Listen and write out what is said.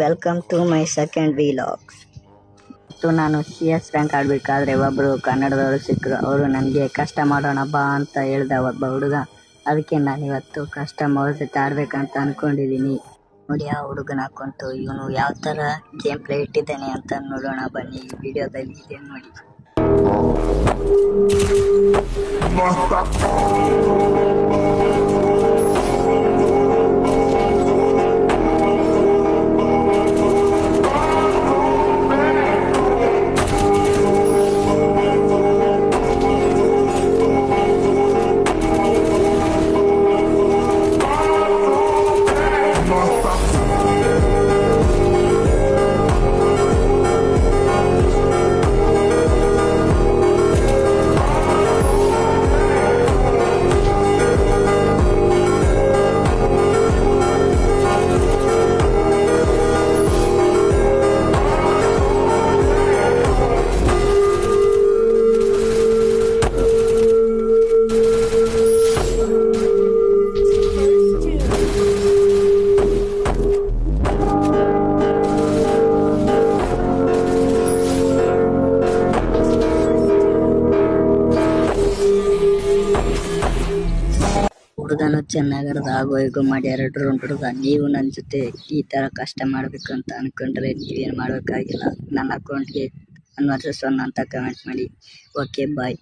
Welcome to my second vlogs. ಮತ್ತು ನಾನು CS rank ಆಡಬೇಕಾದ್ರೆ ಒಬ್ಬರು ಕನ್ನಡದವರು ಸಿಕ್ಕರು. ಅವರು ನನಗೆ ಕಷ್ಟ ಮಾಡೋಣ ಬಾ ಅಂತ ಹೇಳ್ದ ಒಬ್ಬ ಹುಡುಗ. ಅದಕ್ಕೆ ನಾನು ಇವತ್ತು ಕಸ್ಟಮ್ ಅವ್ರ ಜೊತೆ ಆಡ್ಬೇಕಂತ ಅಂದ್ಕೊಂಡಿದ್ದೀನಿ. ನೋಡಿ ಆ ಹುಡುಗನ ಹಾಕೊಂತು ಇವನು ಯಾವ ಥರ ಗೇಮ್ ಪ್ಲೇ ಇಟ್ಟಿದ್ದಾನೆ ಅಂತ ನೋಡೋಣ ಬನ್ನಿ. ಈ ವಿಡಿಯೋದಲ್ಲಿ ಇದೆ ನೋಡಿ. ಹುಡುಗನು ಚೆನ್ನಾಗಿರೋದು ಆಗೋ ಈಗೋ ಮಾಡಿ 2 ರೌಂಡ್ ಹುಡುಗ. ನೀವು ನನ್ನ ಜೊತೆ ಈ ಥರ ಕಷ್ಟ ಮಾಡಬೇಕು ಅಂತ ಅಂದ್ಕೊಂಡ್ರೆ ನೀವೇನು ಮಾಡಬೇಕಾಗಿಲ್ಲ. ನನ್ನ ಅಕೌಂಟ್ಗೆ 1 ಅಂತ ಕಮೆಂಟ್ ಮಾಡಿ. ಓಕೆ ಬಾಯ್.